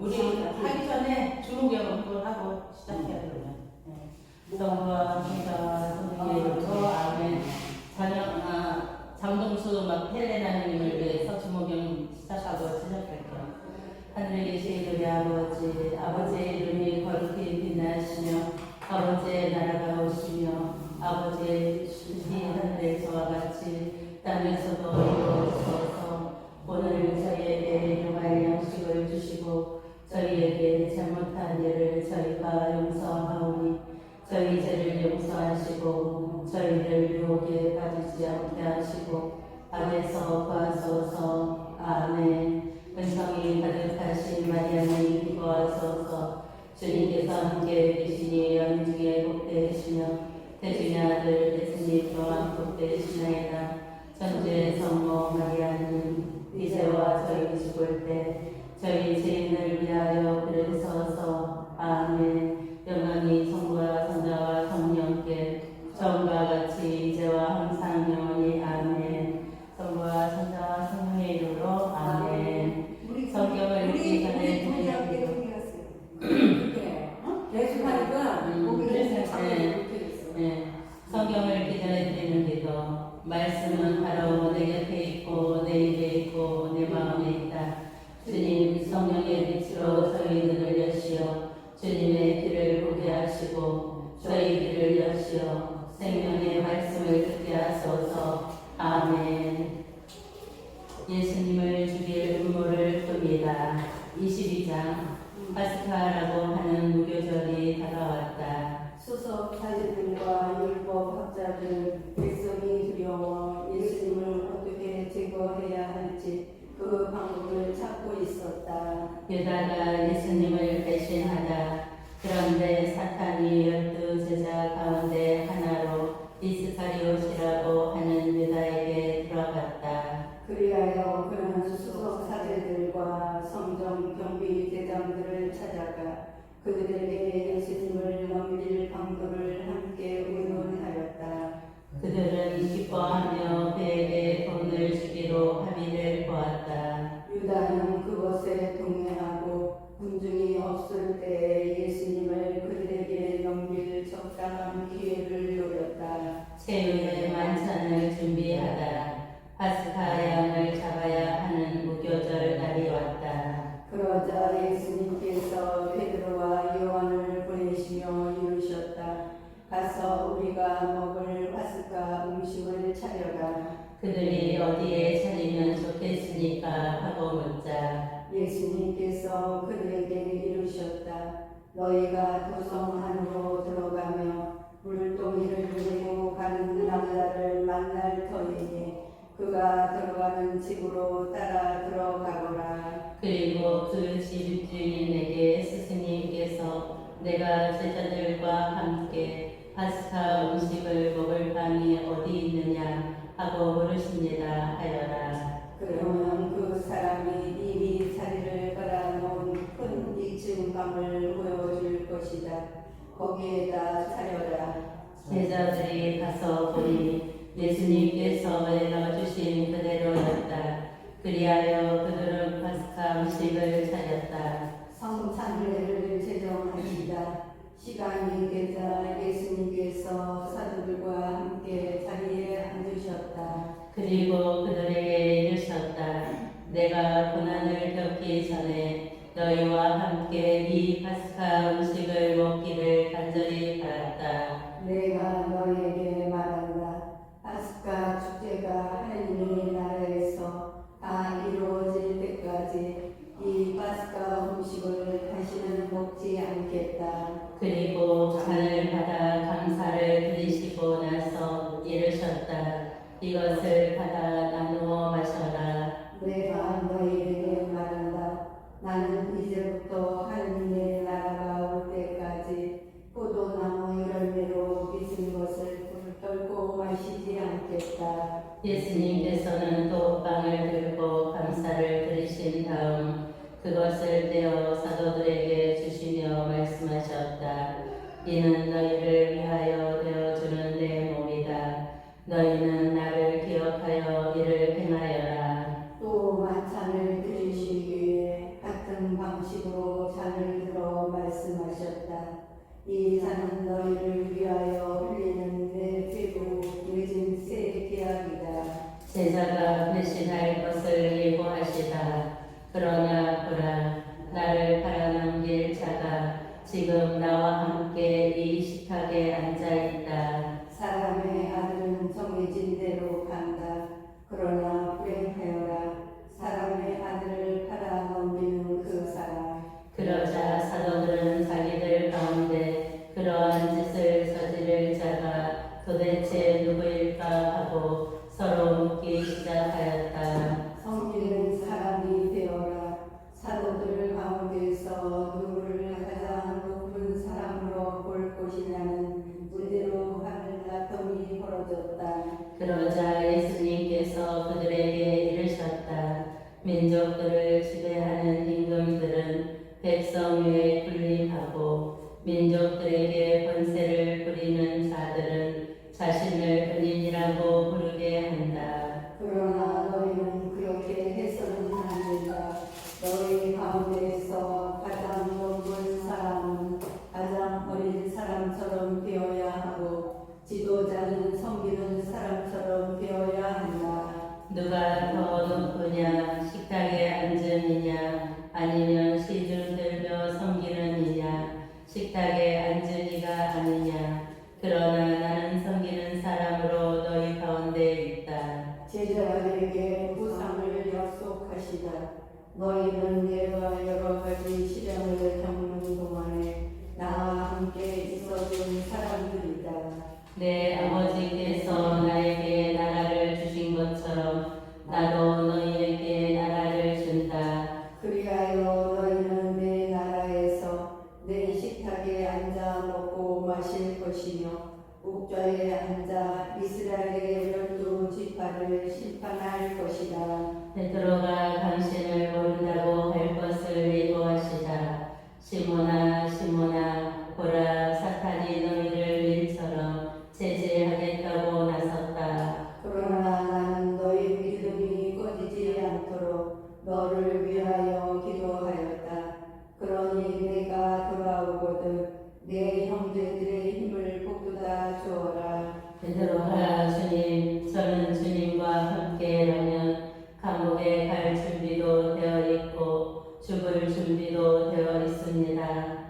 우리 하기 전에 주목영 그걸 하고 시작해야 되면. 성부와 성자와 성령의 이름으로 아멘. 장동수 막 헬레나님을 위해서 주목영 시작하고 시작할게요. 하늘에 계신 우리 아버지, 아버지의 이름이 거룩히 빛나시며 아버지의 나라가 오시며 아버지의 뜻이 하늘에서와 같이 땅에서도 이루어져서 오늘 저희에게 일용할 양식을 주시고 저희에게 잘못한 일을 저희가 용서하오니 저희 죄를 용서하시고 저희를 유혹에 빠지지 않게 하시고 악에서 구하소서. 아멘. 은성이 가득하신 마리아님 기뻐하소서. 주님께서 함께 계시니 여인 중에 복되시며 태중의 아들 예수님 또한 복되시나이다. 천주의 성모 마리아님 이제와 저희 죽을 때 저희 죄인을 위하여 그러소서. 아멘. 영광이 성부와 성자와 성령께 처음과 같이 이제와 항상 영원히 아멘. 성부와 성자와 성령의 이름으로 아멘. 성경을 읽기 전에 계속하니까 성경을 읽기 전에 드리는 기도. 말씀은 바로 내 곁에 있고 내 입에 있고 내 마음에 있다. 주님 성령의 빛으로 저희 눈을 여시어 주님의 길을 보게 하시고 저희 길을 여시어 생명의 말씀을 듣게 하소서. 아멘. 예수님을 죽일 음모를 끕니다. 22장 파스카라고 하는 무교절이 다가왔다. 수석 사제들과 율법 학자들 백성이 두려워 예수님을 어떻게 제거해야 할지 그 방법을 찾고 있었다. 유다가 예수님을 배신하다. 그런데 사탄이 12제자 가운데 하나로 이스카리옷이라고 하는 유다에게 들어갔다. 그리하여 그는 수석 사제들과 성전 경비 대장들을 찾아가 그들에게 예수님을 넘길 방도를 함께 의논하였다. 그들은 기뻐하며 그에게 돈을 주기로 합의를 보았다. 유다는 그것에 동의하고 군중이 없을 때 예수님을 그들에게 넘길 적당한 기회를 노렸다. 최후의 만찬을 준비하다. 파스카 양을 잡아야 하는 무교절 날이 왔다. 그러자 예수님께서 베드로와 요한을 보내시며 이르셨다. 가서 우리가 먹을 파스카 음식을 차려라. 그들이 어디에 차리면 좋겠습니까? 하고 묻자. 예수님께서 그들에게 이르셨다. 너희가 도성 안으로 들어가며 물동이를 메고 가는 남자를 만날 터이니 그가 들어가는 집으로 따라 들어가거라. 그리고 그 집주인에게 스승님께서 내가 제자들과 함께 파스카 음식을 먹을 방이 어디 있느냐 하고 물으십니다 하여라. 그러면 그 사람이 이미 자리를 깔아놓은 큰 2층 방을 보여줄 것이다. 거기에다 차려라. 제자들이 가서 보니 예수님께서 일러주신 그대로였다. 그리하여 그들은 파스카 음식을 차렸다. 성찬례를 제정하시다. 시간이 되자 예수님께서 사도들과 함께 자리에 앉으셨다. 그리고 그들에게 이르셨다. 내가 고난을 겪기 전에 너희와 함께 이 파스카 음식을 먹기를 간절히 바랐다. 내가 너희에게 말한다. 파스카 축제가 하나님의 나라에서 다 이루어질 때까지 이 파스카 음식을 다시는 먹지 않겠다. 그리고 잔을 받아 감사를 드리시고 나서 이르셨다. 이것을 받아 나누어 마셔라. 내가 너희에게 말한다. 나는 이제부터 하나님의 나라가 올 때까지 포도나무 열매로 빚은 것을 결코 마시지 않겠다. 예수님께서는 또 빵을 들고 감사를 드리신 다음 그것을 떼어 사도들에게 주시며 말씀하셨다. 이는 너희를 위하여 되어주는 내 몸이다. 너희는 나를 기억하여 이를 행하여라. 또 만찬을 드리시기 위해 같은 방식으로 보시고 잔을 들어 말씀하셨다. 이 잔은 너희를 위하여 흘리는 내 피로 맺은 새 계약이다. 제자가 배신할 것을 예고하시다. 그러나 보라, 나를 팔아넘길 자가 지금 나와 함께 이 식탁에 앉아 있다. 사람의 아들은 정해진 대로 간다. 그러나 불행하여라. 사람의 아들을 팔아 넘기는 그 사람. 그러자 사도들은 자기들 가운데 그러한 짓을 저지를 자가 도대체 누구일까 하고 서로 묻기 시작하였다. 섬기는 사람이 되어라. 사도들 가운데서 누구를 가장 높은 사람으로 볼 것이냐는 문제로 하는 다툼이 벌어졌다. 그러자 예수님께서 그들에게 이르셨다. 민족들을 지배하는 임금들은 백성 위에 군림하고 민족들에게 권세를 부리는 자들은 자신을 은인이라고 부르게 한다. 그러나 너희는 그렇게 해서는 안 된다. 너희 가운데에서 가장 높은 사람은 가장 어린 사람처럼 되어야 하고 지도자는 섬기는 사람처럼 되어야 한다. 누가 더 높으냐, 식탁에 앉으느냐, 아니면 시중 들며 섬기는 이냐, 식탁에 앉은 이가 아니냐. 그러나 나는 섬기는 사람으로 너희 가운데 있다. 제자들에게 보상을 약속하시다. 너희는 내가 여러 가지 시련을 겪는 동안에 나와 함께 있어준 사람들이다. 내 아버지께서 나에게 나라를 주신 것처럼 나도 너희에게 나라를 준다. 그리하여 너희는 내 나라에서 내 식탁에 앉아 먹고 마실 것이며 옥좌에 앉아 이스라엘의 12지파를 심판할 것이다. 베드로가 당신을 모른다고 할 것을 예고하시다. 시몬아, 시몬아, 보라, 사탄이 너희를 밀처럼 제지하겠다고 나섰다. 그러나 나는 너희 믿음이 꺼지지 않도록 너를 위하여 기도하였다. 그러니 내가 돌아오거든 내 형제들의 힘을 북돋아 주어라. 베드로가 주님, 저는 주님과 함께라면 감옥에 갈 준비도 되어 있고 죽을 준비도 되어 있습니다.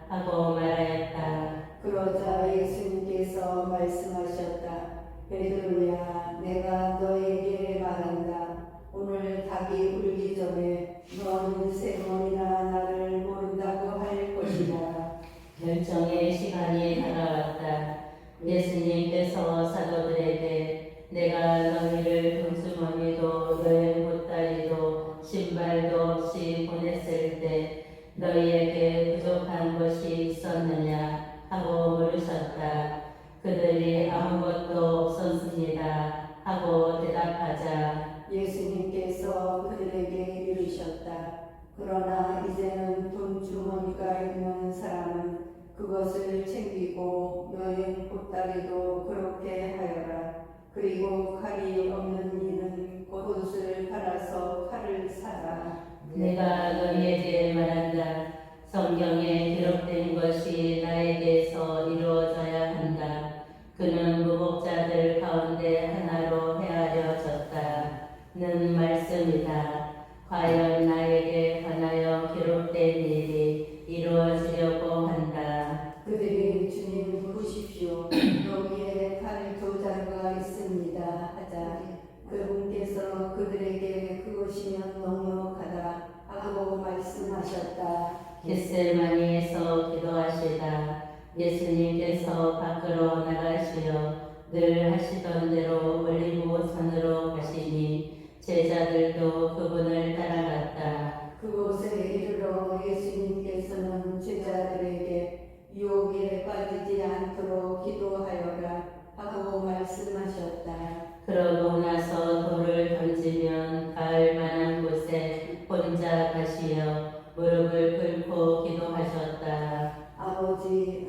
하고 말하였다. 그러자 예수님께서 말씀하셨다. 베드로야, 내가 너에게 말한다. 오늘 닭이 울기 전에 너는 3번이나 나를 모른다고 할 것이다. 결정의 시간이 다가왔다. 예수님께서 사도들에게 내가 너희를 돈주머니도 여행 보따리도 신발도 없이 보냈을 때 너희에게 부족한 것이 있었느냐 하고 물으셨다. 그들이 아무것도 없었습니다 하고 대답하자 예수님께서 그들에게 이르셨다. 그러나 이제는 돈 주머니가 있는 사람은 그것을 챙기고 여행 보따리도 그렇게 하여라. 그리고 칼이 없는 이는 겉옷을 갈아서 칼을 사라. 내가 너희에게 말한다. 성경에 기록된 것이 나에게서 이루어져야 한다. 그는 무법자들 가운데 하나로 헤아려졌다는 말씀이다. 과연 나에게 관하여 기록된 일이 이루어지려고 한다. 그들이 주님 보십시오. 여기에 칼 2자루가 있습니다. 하자. 그분께서 그들에게 그것이면 넉넉하다 하고 말씀하셨다. 겟세마니에서 기도하시다. 예수님께서 밖으로 나가시어 늘 하시던 대로 올리브산으로 가시니 제자들도 그분을 따라갔다. 그곳에 이르러 예수님께서는 제자들에게 유혹에 빠지지 않도록 기도하여라 하고 말씀하셨다. 그러고 나서 돌을 던지면 닿을 만한 곳에 혼자 가시어 무릎을 꿇고 기도하셨다.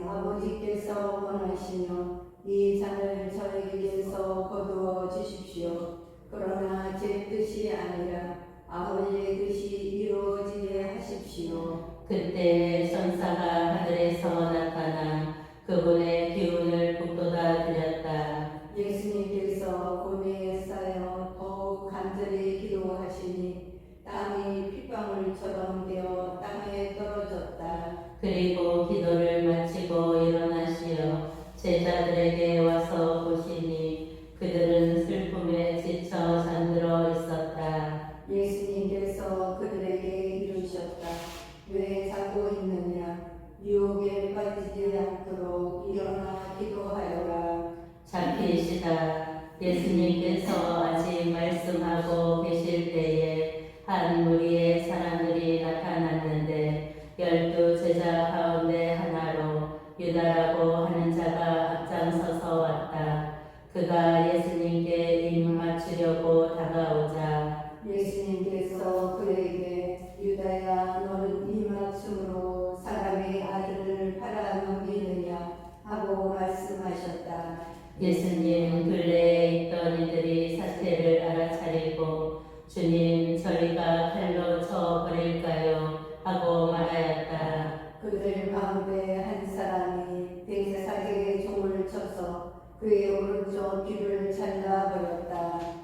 아버지께서 원하시며 이 잔을 저에게서 거두어 주십시오. 그러나 제 뜻이 아니라 아버지의 뜻이 이루어지게 하십시오. 그때 그때에 천사가 하늘에서 나타나 그분의 기운을 북돋아 드렸다. 예수님께서 고뇌에 쌓여 더욱 간절히 기도하시니 땀이 핏방울처럼 되어 땅에 떨어졌다. 그리고 기도를 마치고 일어나시어 제자들에게 와서 보시니 그들은 슬픔에 지쳐 잠들어 있었다. 예수님께서 그들에게 이르셨다. 왜 자고 있느냐? 유혹에 빠지지 않도록 일어나 기도하여라. 잡히시다. 예수님께서 아직 말씀하고 계실 때에 한 무리의 사람들이 나타났는데 12 제자 가운데 하나로 유다라고 하는 자가 앞장서서 왔다. 그가 예수님께 입 맞추려고 다가오자 예수님께서 그에게 유다야 너는 이 맞춤으로 사람의 아들을 팔아넘기느냐 하고 말씀하셨다. 예수님 굴레에 있던 이들이 사태를 알아차리고 주님 저희가 칼로 쳐 버릴까요? 하고 말하였다. 그들 가운데 한 사람이 대제사장의 종을 쳐서 그의 오른쪽 귀를 잘라버렸다.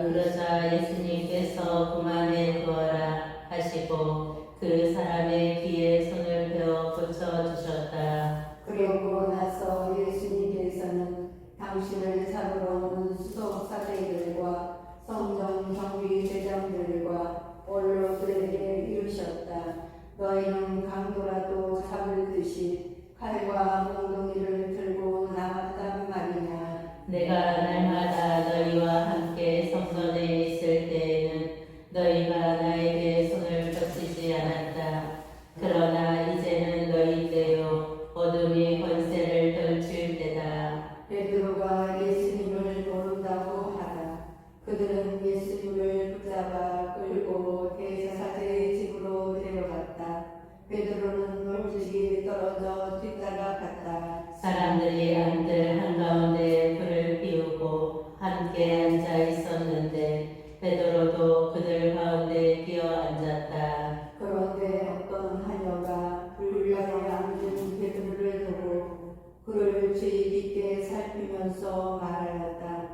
그러자 예수님께서 그만에 두어라 하시고 그 사람의 귀에 손을 대어 고쳐주셨다. 그러고 나서 예수님께서는 당신을 잡으러 오는 수석사제들과 성전 경비 대장들과 원로들에게 이르셨다. 너희는 강도라도 잡을 듯이 칼과 몽둥이를 들고 나왔단 말이냐. 내가 날마다 너희와 함께 성전에 있을 때에는 너희가 나에게 손을 뻗치지 않았다. 그러나 이제는 너희 때요 어둠이 권세를 떨칠 때다. 베드로가 예수님을 모른다고 하다. 그들은 예수님을 붙잡아 끌고 대제사장의 집으로 데려갔다. 베드로는 멀찍이 떨어져 뒤따라갔다. 사람들이 안들 한가운데 불을 피우고 함께 앉아 있었는데 베드로도 그들 가운데 끼어 앉았다. 그런데 어떤 하녀가 불가에 앉은 베드로를 보고 그를 주의 깊게 살피면서 말하였다.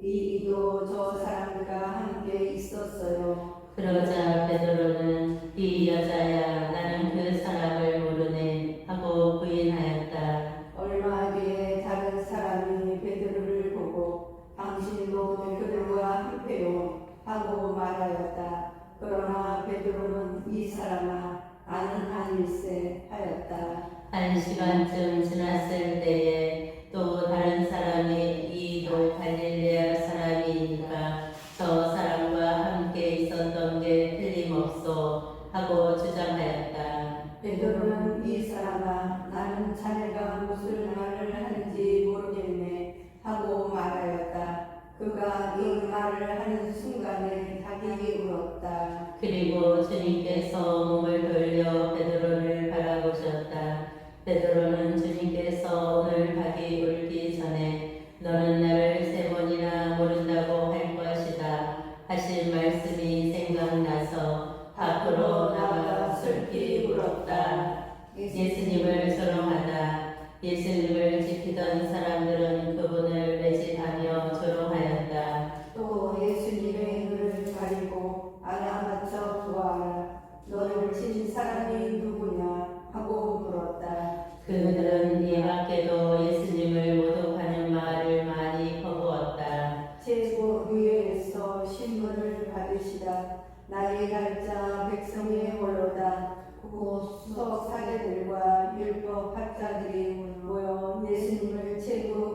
이 이도 저 사람과 함께 있었어요. 그러자 베드로는 이 여자야 나는 그 사람을 모르네 하고 부인하였다. 얼마 뒤에 다른 사람이 베드로를 보고 당신도 그들과 함께요 하고 말하였다. 그러나 베드로는 이 사람아 나는 아닐세 하였다. 1시간쯤 지났을 때에 또 다른 사람이 이도 갈릴레아 사람이니까 저 사람과 함께 있었던 게 틀림없어 하고 주장하였다. 베드로는 이 사람아 나는 자네가 무슨 말을 하는지 모르겠네 하고 말하였다. 그가 이 말을 하는 순간에 닭이 울었다. 그리고 주님께서 몸을 돌려 베드로를 바라보셨다. 베드로는 주님께서 오늘 닭이 울기 전에 너는 나를 3번이나 모른다고 할 것이다 하신 말씀이 생각나서 밖으로 나가 슬피 울었다. 예수님을 조롱하다. 예수님을 지키던 사람들은 그분을 매질하며 조롱하였다. 또 예수님의 눈을 가리고 알아맞혀 보아라. 너를 친 사람이 누구냐 하고 물었다. 그들은 이 밖에도 예수님을 모독하는 말을 많이 퍼부었다. 제국위에서 신문을 받으시다. 나의 날짜 백성의 홀로다. 곧 수석 사제들과 율법 학자들이 모여 예수님을 제국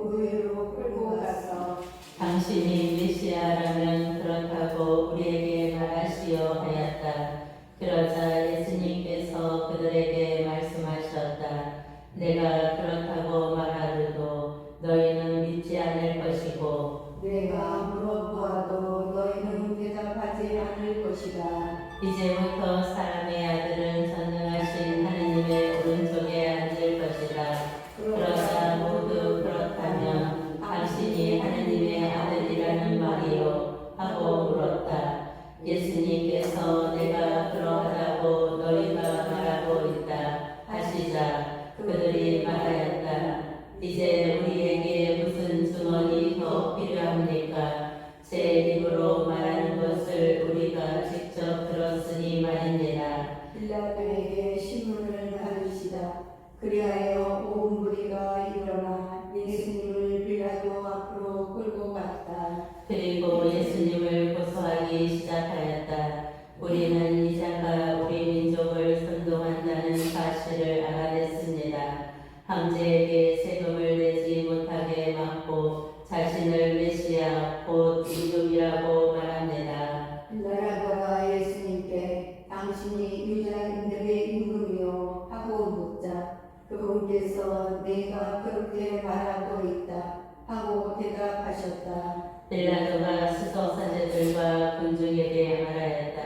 빌라도에게 신문을 받으시다. 그리하여 온 무리가 일어나 예수님을 빌라도 앞으로 끌고 갔다. 그리고 예수님을 고소하기 시작하였다. 우리는 이자가 우리 민족을 선동한다는 사실을 알아냈습니다. 황제에게 세금을 내지 못하게 막고 자신을 메시아 곧 임금이라고 말합니다. 빌라도가 예수님께 당신이 유다인들의 임금이요 하고 묻자 그분께서 내가 그렇게 말하고 있다 하고 대답하셨다. 빌라도가 수석사제들과 군중에게 말하였다.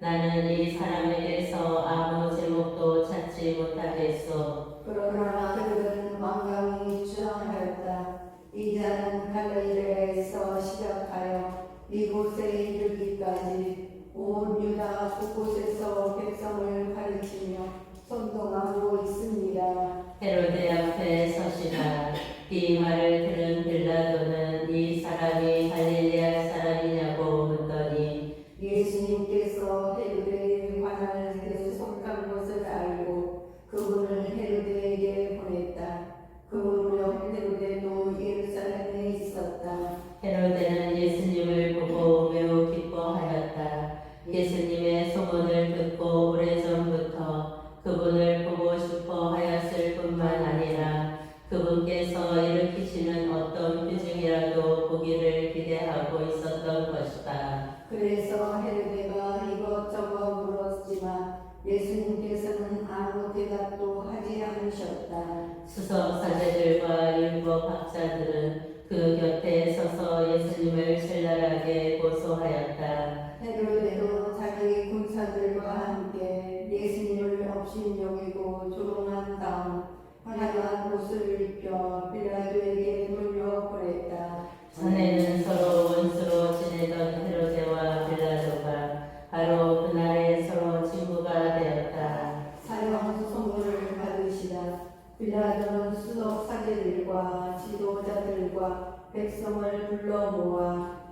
나는 이 사람에게서 아무 제목도 찾지 못하겠소. 그러나 그들은 완강히 주장하였다. 이 자는 갈릴리에서 시작하여 이곳에 이르기까지 온 유다 곳곳에서 백성을 가르치며 선동하고 있습니다. 헤로데 앞에 서시다. 이 말을 들은 빌라도는 이 사람이 갈릴리아 사람이냐고 묻더니 예수님께서 헤로데에 관할 그 속한 것을 알고 그분을 헤로데에게 보냈다. 그 무렵 헤로데도 예루살렘에 있었다. 헤로데는 예수님을 보고 매우 기뻐하였다. 예수님의 소문을 듣고 오래전부터 그분을 보고 싶어 하였을 뿐만 아니라 그분께서 일으키시는 어떤 표징이라도 보기를 기대하고 있었던 것이다. 그래서 헤로데가 이것저것 물었지만 예수님께서는 아무 대답도 하지 않으셨다. 수석사제들과 율법학자들은 그 곁에 서서 예수님을 신랄하게 고소하였다. 헤로데도 자기 군사들과 함께 예수님을 업신여기고 조롱한 다음 화려한 옷을 입혀 빌라도에게 돌려보냈다. 전에는 서로 원수로 지내던 헤로데와 빌라도가 바로 그날에 서로 친구가 되었다. 사형 선고를 받으시다. 빌라도는 수석 사제들과 지도자들과 백성을 불러 모아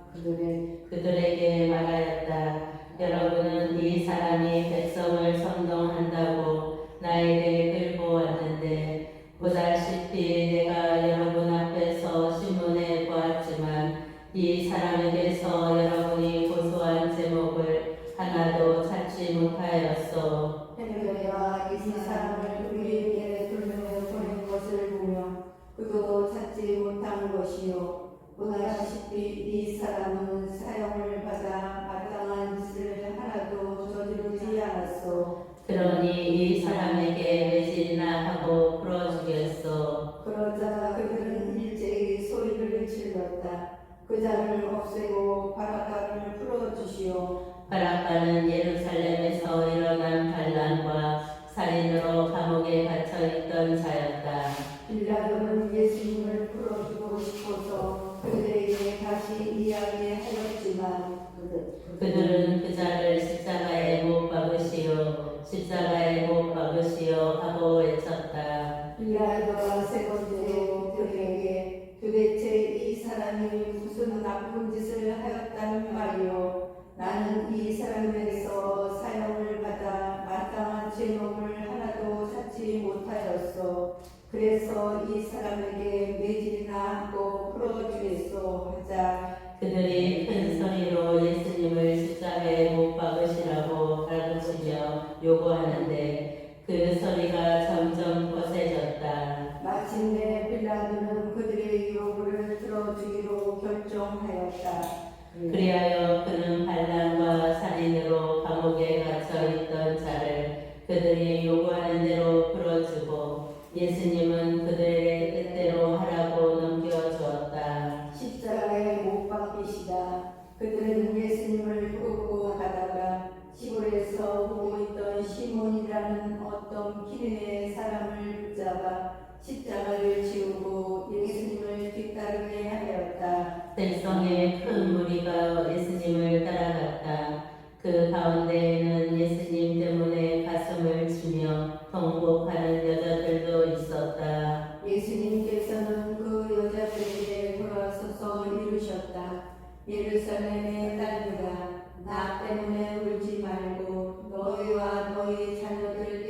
그들에게 말하였다. 여러분은 이 사람이 백성을 선동한다고 나에게 끌고 왔는데 보다시피 내가 여러분 앞에서 신문에 보았지만 이 사람에게서 여러분이 고소한 제목을 하나도 찾지 못하였소. 헤로데가 이 사람을 우리에게 돌려보낸 것을 보며 그도 찾지 못한 것이요 보다시피 이 사람은 사형을 받아 마땅한 짓을 하나도 저지르지 않았소. 그러니 이 사람에게 매질이나 하고 풀어주겠소. 그러자 그들은 일제히 소리를 질렀다. 그 자를 없애고 바라바를 풀어주시오. 바락바는 예루살렘에서 일어난 반란과 살인으로 감옥에 갇혀있던 자였다. 빌라도는 예수님을 풀어주고 싶어서 그들에게 다시 이야기하였지만 그들은 그 자를 십자가에 못 박으시오, 십자가에 못 박으시오 하고 외쳤다. 빌라도가 세 번째로 그들에게 도대체 이 사람이 무슨 나쁜 짓을 하였다는 말이오. 나는 이 사람에게서 사형을 받아 마땅한 제목을 하나도 찾지 못하였소. 그래서 이 사람에게 매질이나 하고 풀어주겠소 하자 그들이 큰 소리로 예수님을 십자가에 못 박으시라고 가르치며 요구하는데 그 소리가 점점 거세졌다. 마침내 빌라도는 그들의 요구를 들어주기로 결정하였다. 그리하여 그는 반란과 살인으로 감옥에 갇혀 있던 자를 그들이 요구하는 대로 풀어주고 예수님은 그들의 뜻대로 하라고 넘겨주었다. 십자가에 못 박히시다. 그들은 예수님을 끌고 가다가 시골에서 보고 있던 시몬이라는 어떤 기린의 사람을 붙잡아 십자가를 지우고 예수님을 뒤따르게 하였다. 백성의 큰 무리가 예수님을 따라갔다. 그 가운데에는 예수님 때문에 가슴을 치며 통곡하는 여자들도 있었다. 예수님께서는 그 여자들에게 돌아서서 이르셨다. 예루살렘의 딸들아, 나 때문에 울지 말고 너희와 너희 자녀들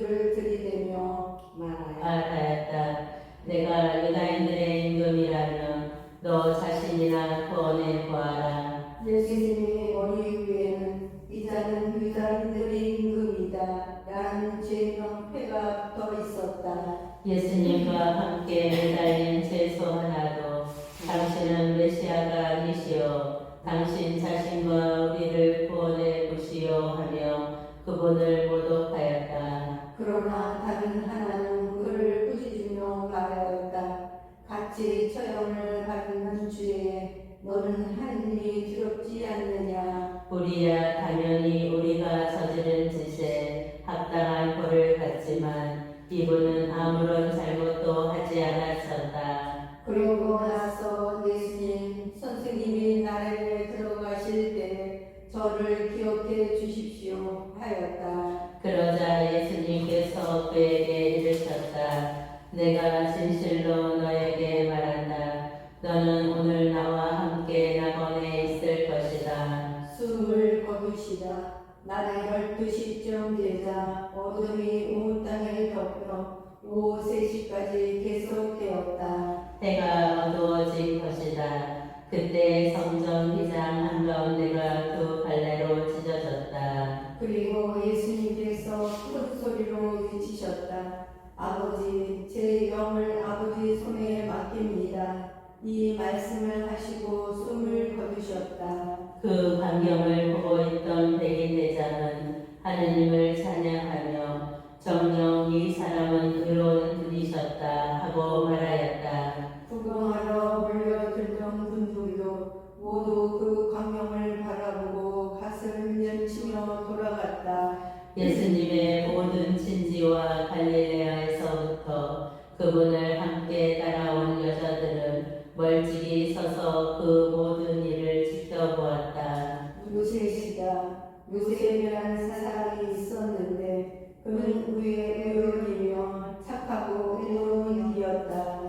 목소리를 들이대며 말하였다. 내가 유다인들의 임금이라면 너 자신이나 구원해 보아라. 예수님의 머리 위에는 이자는 유다인들의 임금이다 라는 죄명패가 붙어 있었다. 예수님과 함께 매달린 죄소 하나도 당신은 메시아가 아니시오. 당신 자신과 우리를 구원해 보시오 하며 그분을 모독하였다. 그러나 다른 하나는 그를 꾸짖으며 말하였다. 같이 처형을 받는 주에 너는 하는 일이 두렵지 않느냐. 우리야 당연히 우리가 저지른 짓에 합당한 벌을 받지만 이분은 아무런 잘못도 하지 않았었다. 그리고 나서 예수님 선생님이 나라에 들어가실 때 저를 기억해 주십시오 하였다. 그러자 예수님께서 그에게 이르셨다. 내가 진실로 너에게 말한다. 너는 오늘 나와 함께 낙원에 있을 것이다. 숨을 거두시다. 나는 12시쯤 되자 어둠이 온 땅을 덮여 오후 3시까지 계속되었다. 해가 어두워진 것이다. 그때 성전 휘장 한가운데가 두 갈래로 찢어졌다. 그리고 예수님께서 큰 소리로 외치셨다. 아버지, 제 영을 아버지 손에 맡깁니다. 이 말씀을 하시고 숨을 거두셨다. 그 광경을 보고 있던 백인 대장은 하느님을 찬양하며 정녕 이 사람은 의로운 분이셨다 하고 말하였다. 구경하러 몰려들던 분들도 모두 그 광경을 바라보고 가슴을 연치며 돌아갔다. 예수님의 모든 친지와 갈릴레아에서부터 그분을 함께 따라온 여자들은 멀찍이 서서 그 모든 일을 지켜보았다. 요셉이다. 요셉이라는 사람이 있었는데 그는 우리의 의원이며 착하고 의로운 이였다.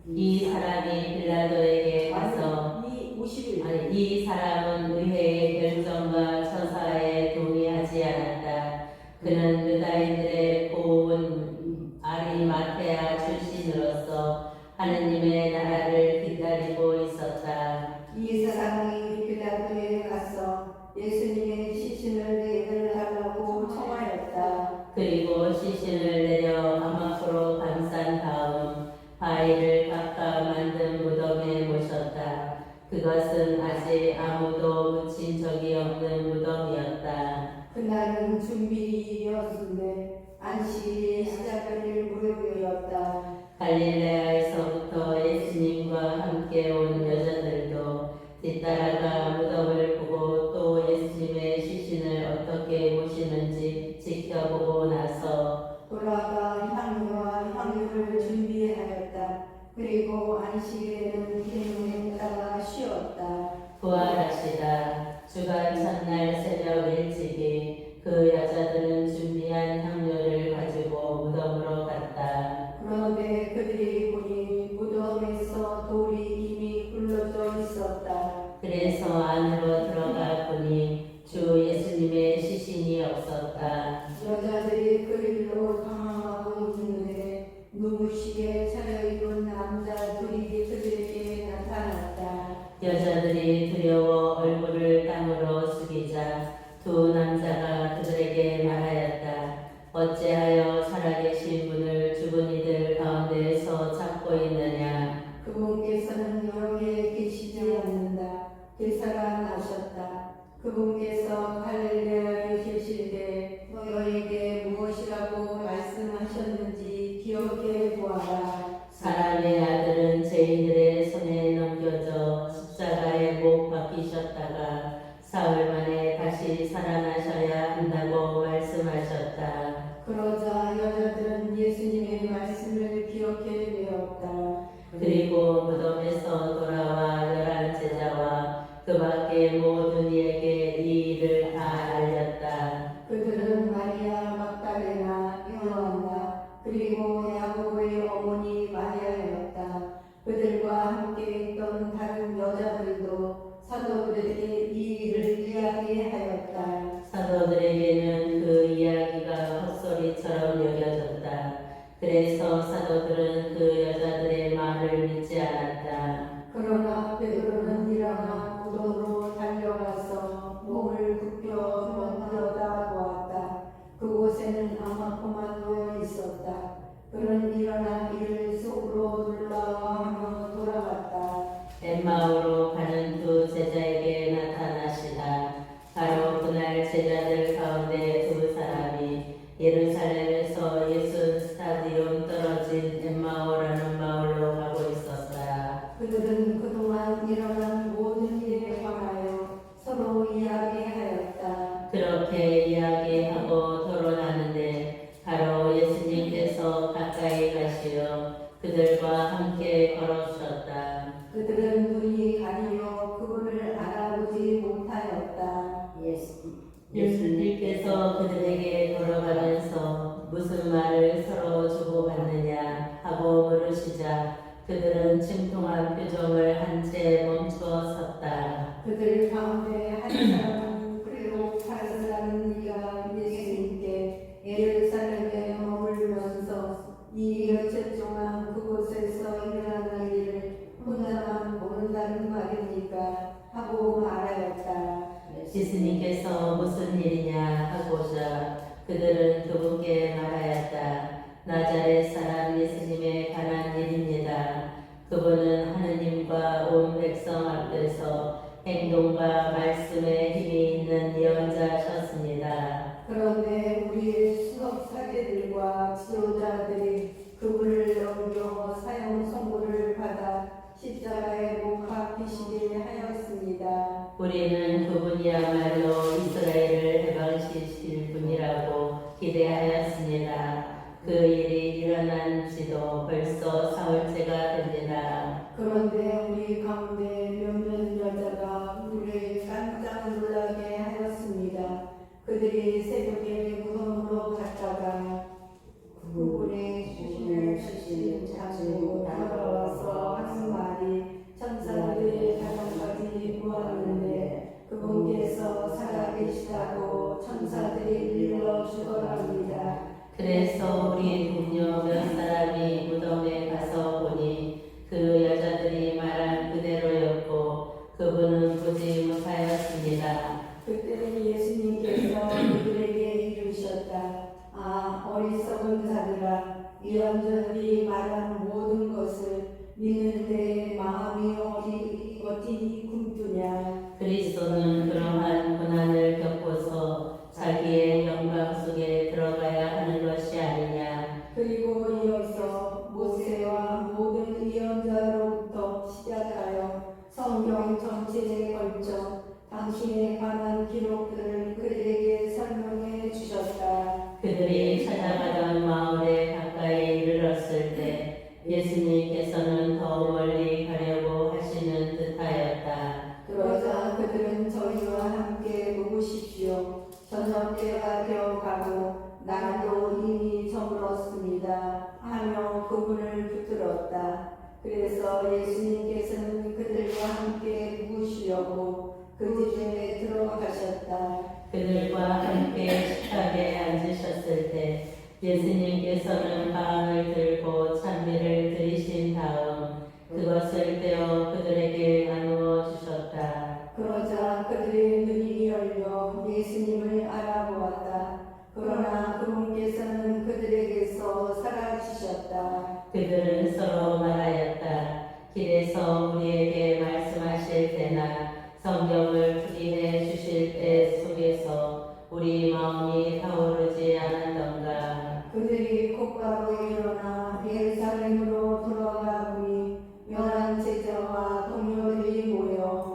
이 사람이 빌라도에게 가서 이 50일 이 사람은 의회의 결정과 처사에 동의하지 않았다. 그는 유다인들의 고운 아리마테아 출신으로서 하느님의 나라를 기다리고 있었다. 이 사람이 빌라도에 가서 예수님의 시신을 내달라고 청하였다. 그리고 시신을 내려 아마포로 감싼 다음 바위를 깎아 만든 무덤에 모셨다. 그것은 아직 아무도 묻힌 적이 없는 무덤이었다. 그날은 준비일이었는데 안식일이 시작될 무렵이었다. 갈릴레아에서부터 예수님과 함께 온 여자들도 뒤따라가 무덤을 보고 또 예수님의 시신을 어떻게 모시는지 지켜보고 나서 돌아가 향유와 향유를 준비하였다. 그리고 안식일에는 계명에 따라 쉬었다. 부활하시다. 주간 첫날 새벽 일찍이 그 여자들은 준비한 향료를 가지고 무덤으로 갔다. 그런데 그들이 보니 무덤에서 돌이 이미 굴러져 있었다. 그래서 안으로 들어가 보니 주 예수님의 시신이 없었다. 여자들이 그 일로 당황하고 있는데 눈부시게 차려입은 남자 둘이 그들에게 나타났다. 여자들이 두려워 얼굴을 땅으로 숙이자 두 남자가 그들에게 말하였다. 어찌하여 살아계신 분을 죽은 이들 가운데에서 찾고 있느냐? 그분께서는 여기에 계시지 않는다. 대사가 나셨다. 그분께서 갈릴레아에 계실 때 너희에게 무엇이라고 말씀하셨는지 기억해 보아라. 사람의 아들은 죄인들의 손에 넘겨져 십자가에 못 박히셨다가 사흘 만에 다시 살아나셔야 한다고 말씀하셨다. 그러자 여자들은 예수님의 말씀을 기억해 내었다. 그리고 무덤에서 돌아와 11 제자와 그 밖의 모든 이에게 이 일을 다 알렸다. 그들은 마리아 막달레나 요한나 그리고 야고보 것처럼 여겨졌다. 그래서 사도들은 그 여자들의 말을 믿지 않았다. 그러나 베드로는 일어나 무덤으로 달려가서 몸을 굽혀 들여다보았다. 그곳에는 아마포만 놓여 있었다. 그는 일어나 이를 속으로 놀라워하며 돌아갔다. 엠마오로 가는 두 제자에게 나타나시다. 바로 그날 제자들 가운데 두 사람이 예루살렘에서 예수 스타디온 떨어진 엠마오라는 마을로 가고 있었다. 그들은 그동안 일어난 모든 일에 관하여 서로 이야기하였다. 그렇게 이야기하고 토론하는데 바로 예수님께서 가까이 가시어 그들과 함께 걸어오셨다. 그들은 눈이 가리며 그분을 알아보지 못하였다. 예수님께서 그들에게 돌아가면서 무슨 말을 서로 주고받느냐 하고 물으시자 그들은 침통한 표정을 한 채 멈춰 섰다. 그들 가운데 한 사람은 클레오파스라는 이가 예수님께 예루살렘에 머물면서 이 며칠 동안 그곳에서 일어나는 일을 혼자만 모른다는 말입니까? 하고 말하였다. 예수님께서 무슨 일이냐 하고자 그들은 그분께 말하였다. 나자렛 사람 예수님에 관한 일입니다. 그분은 하느님과 온 백성 앞에서 행동과 말씀에 힘이 있는 예언자셨습니다. 그런데 우리의 수석 사제들과 지도자들이 그분을 넘겨 사형 선고를 받아 십자가에 못 박히시게 하였습니다. 우리는 그분이야말로 이스라엘을 해방시킬 분이라고 기대하였습니다. 그 일이 일어난 지도 벌써 사흘째가 됩니다. 그런데 우리 가운데 몇몇 여자가 우리를 깜짝 놀라게 하였습니다. 그들이 새벽에 무덤으로 갔다가 그분의 주신 자고 돌아와서 하는 말이 천사들의 가정까지 보았는데 그분께서 살아계시다고 천사들이 일러 주더랍니다. 그래서 우리 동료 몇 사람이 무덤에 가서 보니 그 여자들이 말한 그대로였고 그분은 보지 못하였습니다. 그때 예수님께서 그들에게 이르셨다. 아, 어리석은 자들아, 예언자들이 말한 모든 것을 믿는데 마음이 어디 굶주냐. 그리스도는 그러한 고난을 겪고서 자기의 영광 속에 들어가야 하는 것이 아니냐. 그리고 이어서 모세와 모든 예언자로부터 시작하여 성경 전체에 걸쳐 당신에 관한 기록들을 그들에게 설명해 주셨다. 그들이 찾아가던 마을에 가까이 이르렀을 때 예수님께서는 더 멀리 가려고 하시는 듯하였다. 그러자 그들은 저희와 함께 묵으십시오. 저녁때가 되어가고 날도 이미 저물었습니다 하며 그분을 붙들었다. 그래서 예수님께서는 그들과 함께 묵으시려고 그 집에 들어가셨다. 그들과 함께 식탁에 앉으셨을 때 예수님께서는 빵을 들고 찬미를 드리신 다음 그것을 떼어 그들에게 나누어 주셨다. 그러자 그들의 눈이 열려 예수님을 알아보았다. 그러나 그분께서는 그들에게서 사라지셨다. 그들은 서로 말하였다. 길에서 우리에게 말씀하실 때나 성경을 풀이해 주실 때 속에서 우리 마음이 타오르지 않았던가. 그들이 곧바로 일어나 예루살렘으로 돌아가 보니 열한 제자와 동료들이 모여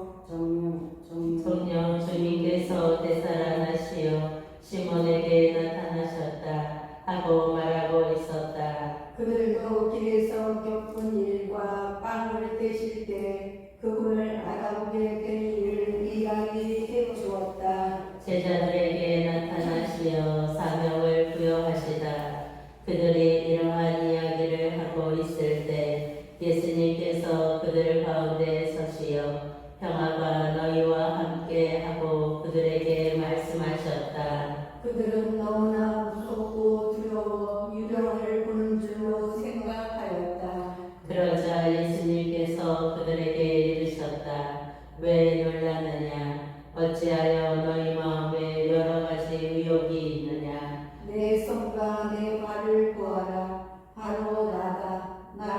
성령 주님께서 되살아나시어 시몬에게 나타나셨다 하고 말하고 있었다. 그들도 길에서 겪은 일과 빵을 떼실 때 그분을 알아보게 된 일을 이야기해 주었다. 제자들에게 나타나시어 사명을 부여하시다. 그들이 이러한 이야기를 하고 있을 때 예수님께서 그들 가운데 서시어 평화가 너희와 함께 하고 그들에게 말씀하셨다. 그들은 너무나 무섭고 두려워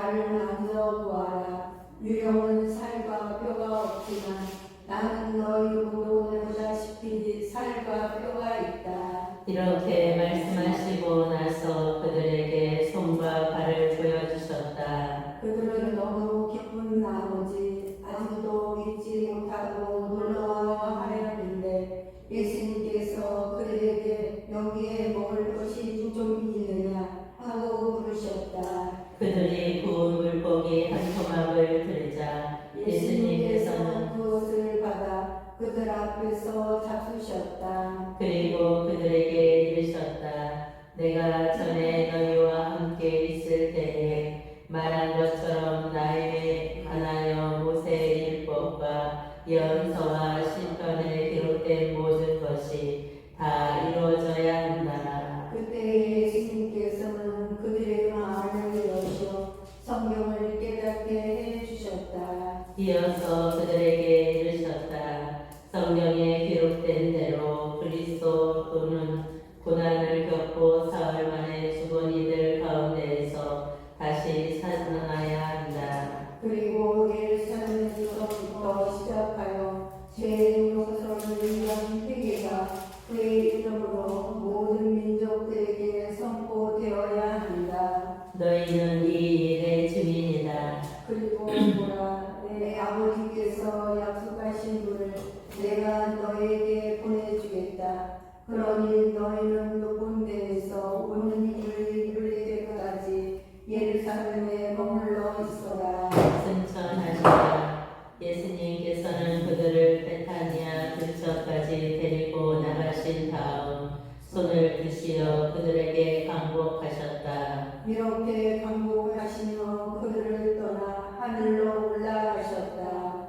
나를 만져 보아라. 유령은 살과 뼈가 없지만 나는 너희 보고 보다시피 살과 뼈가 있다. 이렇게 말씀하시고 나서 그들에게 손과 발을 보여주셨다. 그들은 너무 기쁜 나머지 아무도 믿지 못하고 놀라워하였는데 예수님께서 그들에게 여기에 먹을 것이 좀 있느냐 하고 물으셨다. 그들이 구운 물고기 한 토막을 들자 예수님께서는 그것을 받아 그들 앞에서 잡수셨다. 그리고 그들에게 이르셨다. 내가 전에 너희와 함께 있을 때에 말한 것처럼 나에 관하여 모세의 율법과 예언서와 시편에 기록된 모든 것이 다 이루어져야 한다. 그때 예수님께서는 그들의 마음을 여시어 성경을 깨닫게 해주셨다. 이어서 그들에게 이르셨다. 성경에 기록된 대로 그리스도는 고난을 겪고 사흘 만에 죽은 이들 가운데에서 다시 살아나야 한다. 그리고 예루살렘에서부터 시작하여 죄 용서를 위한 회개가 그의 이름으로 모든 민족들에게 선포되어야 한다. 너희는 이 일의 증인이다. 그리고 보라, 내 아버지께서 약속하신 분을 내가 너에게 보내주겠다. 그러니 너희는 높은 데에서 오는 일을 이룰 때까지 예루살렘에 머물러 있어라. 승천하시라. 예수님께서는 그들을 베타니아 근처까지 데리고 나가신 다음 손을 드시어 그들에게 강복하셨다. 이렇게 강복하시며 그들을 떠나 하늘로 올라가셨다.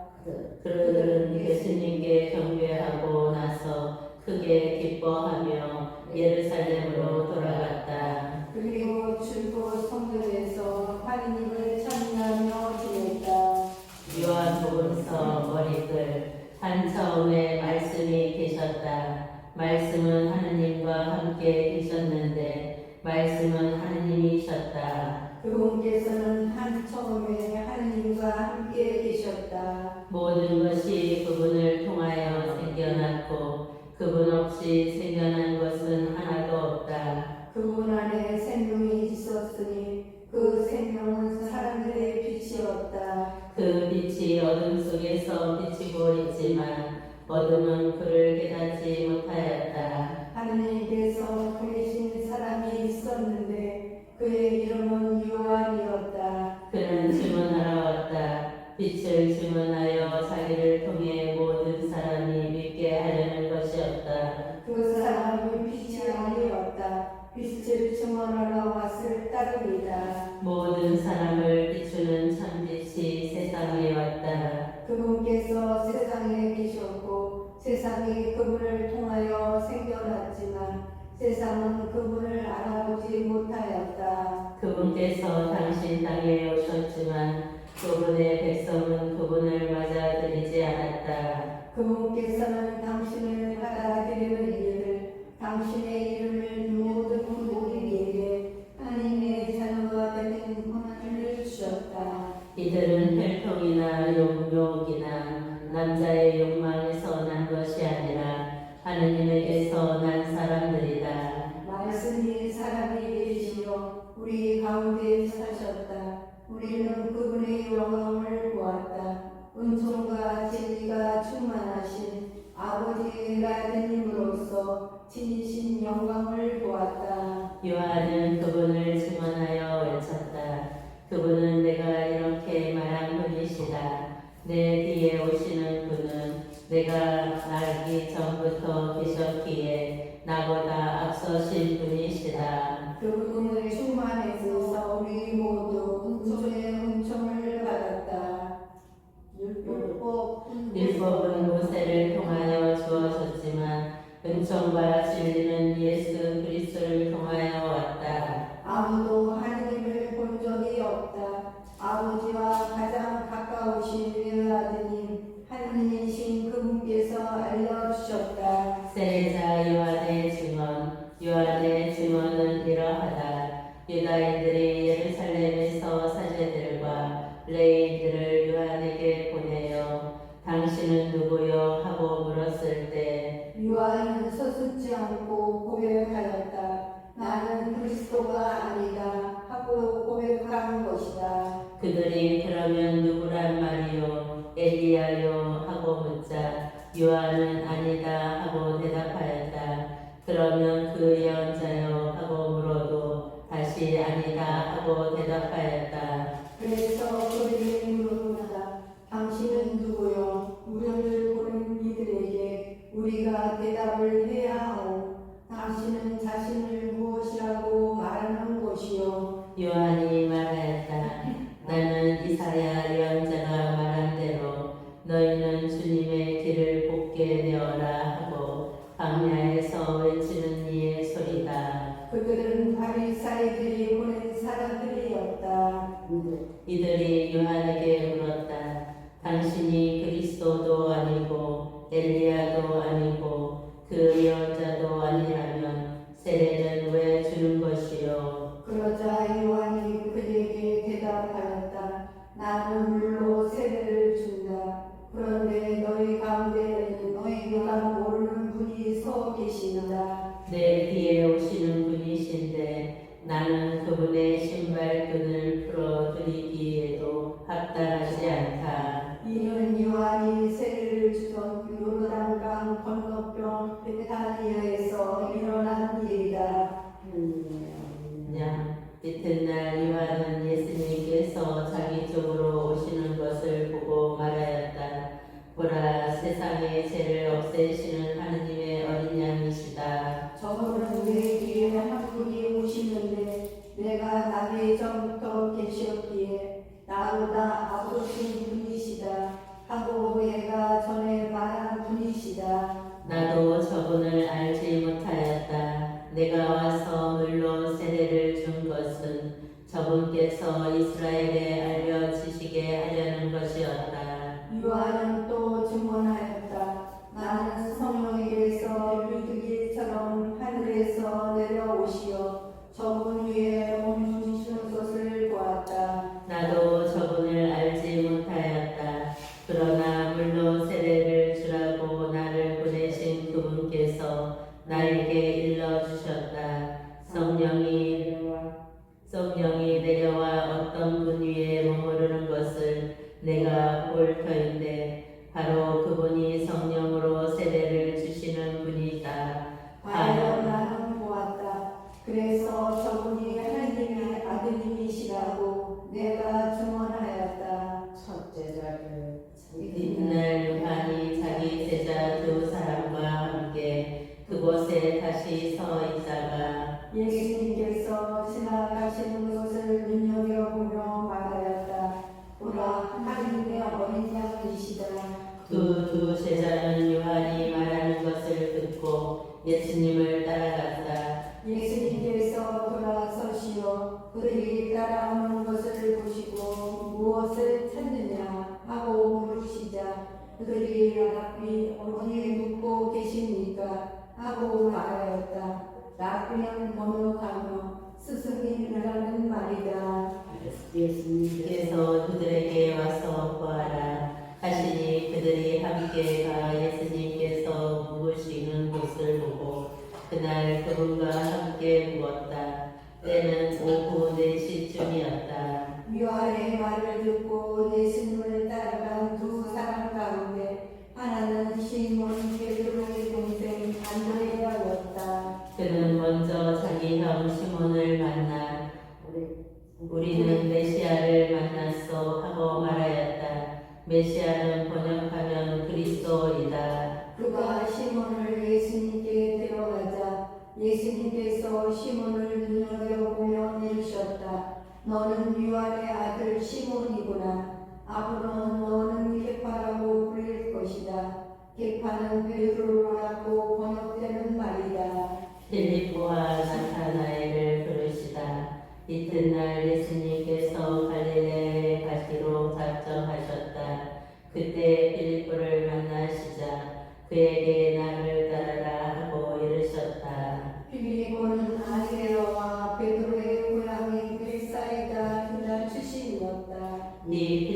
그들은 예수님께 경배하고 나서 크게 기뻐하며 예루살렘으로 돌아갔다. 그리고 출고 성전에서 하느님을 찬양하며 지냈다. 요한복음서 머리글 한 처음에 말씀이 계셨다. 말씀은 하느님과 함께 계셨는데 말씀은 하느님이셨다. 그분께서는 한 처음에 하느님과 함께 계셨다. 모든 것이 그분을 통하여 생겨났고 그분 없이 생겨난 것은 하나도 없다. 그분 안에 생명이 있었으니 그 생명은 사람들의 빛이었다. 그 빛이 어둠 속에서 비치고 있지만 어둠은 그를 깨닫지 못하였다. 하느님께서 보내신 사람이 있었는데 그의 이름은 요한이었다. 그는 증언하러 왔다. 빛을 증언하여 자기를 통해 모든 사람이 믿게 하려는 것이었다. 그 사람은 빛이 아니었다. 빛을 증언하러 왔을 따름이다. 모든 사람을 비추는 참빛이 세상에 왔다. 그분께서 세상에 계셨고 세상이 그분을 통하여 생겨났지만 세상은 그분을 알아보지 못하였다. 그분께서 당신 땅에 오셨지만 그분의 백성은 그분을 맞아들이지 않았다. 그분께서는 당신을 받아들이는 이들을 당신의 이름을 모든 우리에게 하나님의 자녀가 되는 권한을 주셨다. 이들은 혈통이나 용욕이나 남자의 욕망에서 난 것이 아니라 하느님에게서 난 사람들이다. 말씀이 사람이 되시어 우리 가운데 사셨다. 우리는 그분의 영광을 보았다. 은총과 진리가 충만하신 아버지의 아드님으로서 진이신 영광을 보았다. 요한은 그분을 증언하여 외쳤다. 그분은 내가 이렇게 말한 분이시다. 내 뒤에 오시는 분은 내가 나기 전부터 계셨기에 나보다 앞서신 분이시다. 그분의 충만에서 우리 모두 은총의 은총을 받았다. 율법은 모세를 통하여 주어졌지만 은총과 진리는 예수 그리스도를 통하여 왔다. 아무도 하나님을 본 적이 없다. 아버지와 가장 가까우신 외아드님 하느님이신 그분께서 알려주셨다. 세례자 요한의 증언. 요한의 증언은 이러하다. 유다인들이 예루살렘에서 사제들을 레인들을 요한에게 보내어 당신은 누구요? 하고 물었을 때 요한은 서슴지 않고 고백하였다. 나는 그리스도가 아니다 하고 고백한 것이다. 그들이 그러면 누구란 말이요? 엘리야요? 하고 묻자 요한은 아니다 하고 대답하였다. 그러면 그 예언자요? 하고 물어도 다시 아니다 하고 대답하였다. 그래서 그들이 물었다. 당신은 누구요? 우리를 보낸 이들에게 우리가 대답을 해야 하오. 당신은 자신을 무엇이라고 말하는 것이요? 요한이 말하였다. 나는 이사야 예언자가 말한 대로 너희는 주님의 길을 곱게 내어라 하고 광야에서 외치는 이의 소리다. 그들은 바리사이들이 보낸 사람들이었다. 이들이 요한에게 물었다. 당신이 그리스도도 아니고 엘리야도 아니고 그 예언자도 아니라면 세례는 왜 주는 것이요? 그러자 요한이 그에게 대답하였다. 나는 물로 세례를 준다. 그런데 너희 가운데에는 너희가 모르는 분이 서 계신다. 내 뒤에 오시는 분이신데 나는 그분의 신발끈을 풀어드리기에도 합당하지 않다. 이는 요한이 세례를 주던 요르단강 건너편 베타니아에서 일어난 일이다. 이튿날 요한은 예수님께서 자기 쪽으로 오시는 것을 보고 말하였다. 보라, 세상의 죄를 없애시는 하느님의 어린 양이시다. 저는 내 뒤에 한 분이 오시는데 내가 나기 전부터 계셨기에 나보다 앞서신 분이시다 하고 내가 전에 말한 분이시다. 나도 저분을 알지 못하였다. 내가 와서 물로 세례를 준 것은 저분께서 이스라엘에 알려지시게 하려는 것이었다. 요한은 또 증언하였다. 나는 성령에게서 비둘기처럼 하늘에서 내려오시어 저분 위에 머무시는 것을 보았다. 나도 저분을 알지 못하였다. 그러나 물로 세례를 주라고 나를 보내신 그분께서 나에게 일러주셨다. 성령이 내려와 어떤 분 위에 머무르는 것을 내가 볼 터인데 바로 그분이 성령으로 세례를 주시는 분이다. 과연 나는 보았다. 그래서 저분이 하나님의 아드님이시라고 내가 증언하였다. 이튿날 요한이 자기 제자 두 사람과 함께 그곳에 다시 서 있다가 예수님께서 지나가시는 것을 눈여겨보며 말하였다. 보라, 하나님의 어린 양이시다. 두 제자는 요한이 말하는 것을 듣고 예수님을 따라갔다. 예수님께서 돌아서시어 그들이 따라오는 것을 보시고 무엇을 찾느냐 하고 물으시자 그들이 라비 어디 묵고 계십니까? 하고 말하였다. 라비는 번역하며 스승이라는 말이다. 예수님께서 그들에게 와서 보아라 하시니 그들이 함께 가 예수님께서 묵으시는 곳을 보고 그날 그분과 함께 묵었다. 때는 오후 4시쯤이었다. 요한의 말을 듣고 예수님을 따라간 두 사람 가운데 하나는 시몬 베드로의 동생 안드레아였다. 그는 먼저 자기 형 시몬을 만나 우리는 메시아를 만났소 하고 말하였다. 메시아는 번역하면 그리스도이다. 그가 시몬을 예수님께 데려가자 예수님께서 시몬을 눈여겨보며 이르셨다. 너는 요한의 아들 시몬이구나. 앞으로 너는 계파라고 불릴 것이다. 계파는 베드로라고 번역되는 말이다. 필리포와 나타나엘을 부르시다. 이튿날 예수님께서 갈릴레에 가기로 작정하셨다. 그때 필리포를 만나시자 그에게 나를 따르라 하고 이르셨다. 빌립보는 아니레아와 베드로의 고향인 벳사이다 유다 출신이었다. 이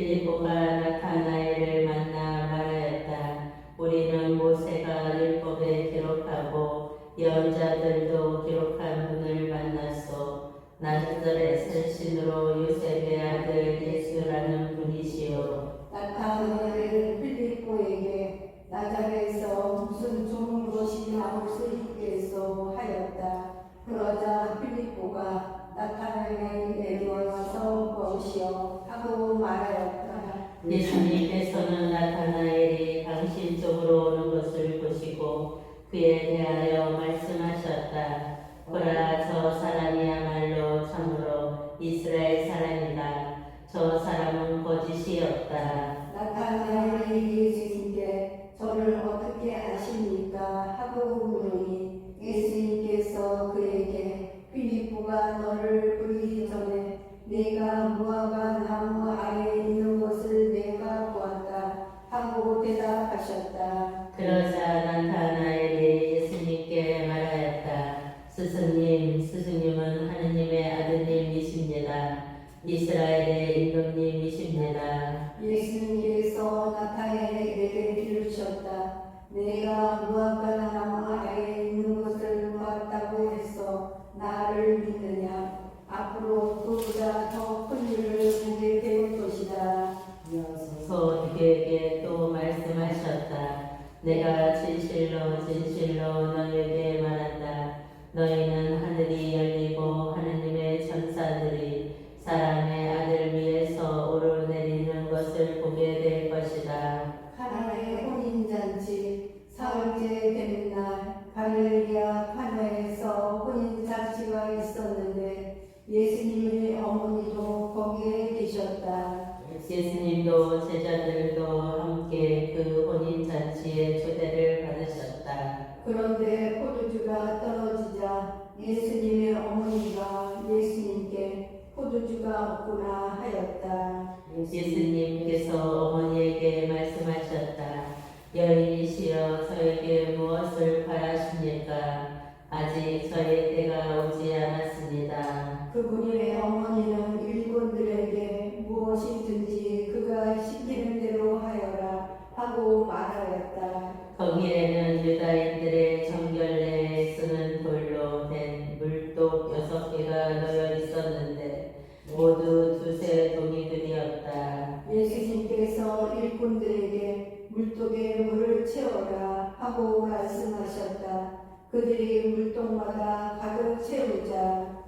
나자렛의 신으로 요셉의 아들 예수라는 분이시요 나타나를 필리포에게 나자렛에서 무슨 좋은 것이 나올 수 있겠소 하였다. 그러자 필리포가 나타나에게 와서 보시오 하고 말하였다. 예수님께서는 나타나엘이 당신 쪽으로 오는 것을 보시고 그에 대하여 말씀하셨다. 보라, 저 사람이야말로 참으로 이스라엘 사람이다. 저 사람은 거짓이 없다. 나타나엘이 예수님께 저를 어떻게 아십니까? 하고 물으니 예수님께서 그에게 필리포가 너를 부르기 전에 내가 무화과 나무 아래에 있는 것을 내가 보았다 하고 대답하셨다. 그러자 나타나엘이 예수님께 말하였다. 스승님은 하느님의 아드님이십니다. 이스라엘의 임금님이십니다. 예수님께서 나타나엘에게 이르셨다. 내가 무화과 나무 아래에 있는 것을 보았다고 해서 나를 믿느냐? 앞으로 그보다 더 큰 일을 보게 될 것이다. 이어서 그에게 또 말씀하셨다. 내가 진실로 너희에게 말한다. 너희는 하늘이 열리고 하느님의 천사들이 사람의 아들 위에서 오르내리는 것을 보게 될 것이다. 하나의 혼인잔치 사흘째 되는 날 갈릴리아 카나에서 혼인잔치가 있었는데 예수님의 어머니도 거기에 계셨다. 예수님도 제자들도 함께 그 혼인잔치에 초대를 받으셨다. 그런데 포도주가 떨어지자 예수님의 어머니가 예수님께 포도주가 없구나 하였다. 예수님께서 어머니에게 말씀하셨다. 여인이시여 저에게 무엇을 바라십니까? 아직 저의 때가 오지 않았습니다. 그분의 어머니는 일꾼들에게 무엇이든지 그가 시키는 대로 하여라 하고 말하였다. 거기에는 유다인들의 정결례에 쓰는 돌로 된 물독 6개가 놓여 있었는데 모두 두세 동이들이었다. 예수님께서 일꾼들에게 물독에 물을 채워라 하고 말씀하셨다. 그들이 물독마다 가득 채우자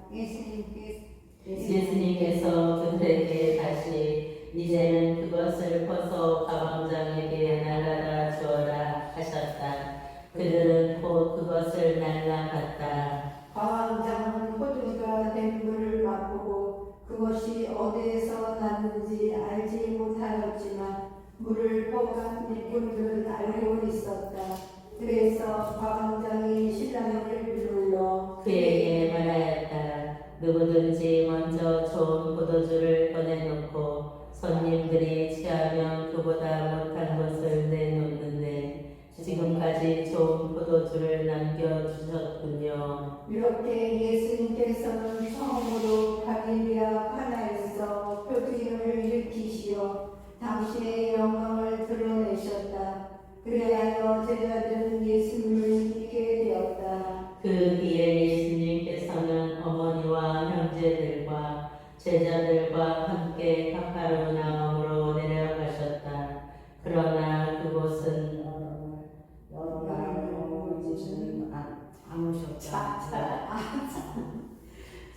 예수님께서 그들에게 다시 이제는 그것을 퍼서 가방장에게 날라라 주어라 하셨다. 그들은 곧 그것을 날라갔다. 과왕장은 포도주가 된 물을 맛보고 그것이 어디에서 났는지 알지 못하였지만 물을 퍼간 일꾼들은 알고 있었다. 그래서 과왕장이 신랑을 불러 그에게 말하였다. 누구든지 먼저 좋은 포도주를 꺼내놓고 손님들이 취하면 그보다 못한 것을 내놓는데 지금까지 좋은 포도주를 남겨주셨군요. 이렇게 예수님께서는 처음으로 갈릴리아 카나에서 표징을 일으키시어 당신의 영광을 드러내셨다. 그리하여 제자들은 예수님을 믿게 되었다. 그 뒤에 예수님께서는 어머니와 형제들과 제자들과 함께 카파르나움으로 내려가셨다. 그러나 그곳은 여러 나라로 오시는 안 오셨다.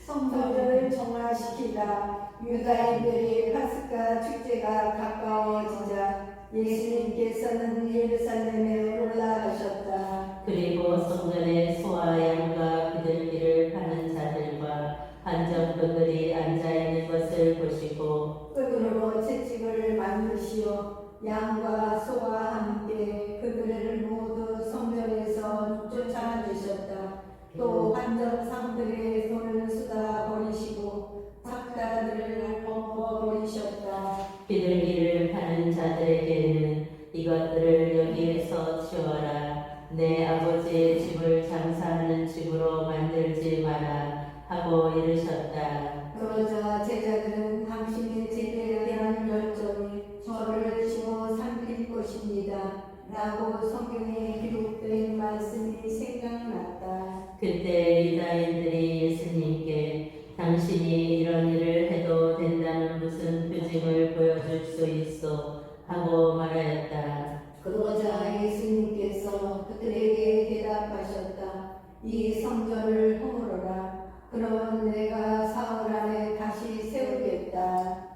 성도들을 정화시키다 유다인들이 파스카 축제가 가까워지자 예수님께서는 예루살렘에 올라가셨다. 그리고 성전에 소와 양과 비둘기를 파는 자들과 한정꾼들이 앉아있는 것을 보시고 끈으로 채찍을 만드시어 양과 소와 함께 그들을 모두 성전에서 쫓아내셨다. 또 환전상들의 손을 쏟아 버리시고 작가들을 벗어버리셨다. 비둘기를 파는 자들에게는 이것들을 여기에서 치워라. 내 아버지의 집을 장사하는 집으로 만들지 마라 하고 이르셨다. 그러자 제자들은 당신의 제대에 대한 열정이 저를 치고 삼킬 것입니다 라고 성경에 기록된 말씀이 생각났다. 그때 유다인들이 예수님께 당신 당신이 이런 일을 해도 된다는 무슨 표징을 보여줄 수 있어 하고 말하였다. 그러자 예수님께서 그들에게 대답하셨다. 이 성전을 허물어라. 그러면 내가 사흘 안에 다시 세우겠다.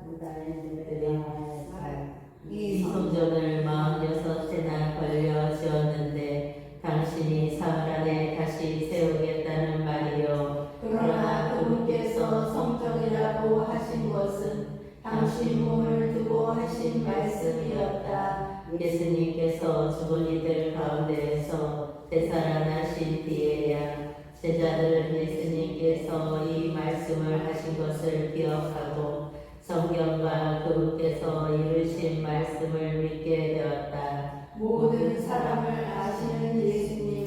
이 성전을 46해나 걸려 지었는데 당신이 사흘 안에 다시 세우겠다는 말이요. 그러나 그분께서 성전이라고 하신 것은 당신 몸을 두고 하신 말씀이었다. 예수님께서 죽은 이들 가운데에서 되살아나신 뒤에야 제자들은 예수님께서 이 말씀을 하신 것을 기억하고 성경과 그분께서 이루신 말씀을 믿게 되었다. 모든 사람을 아시는 예수님,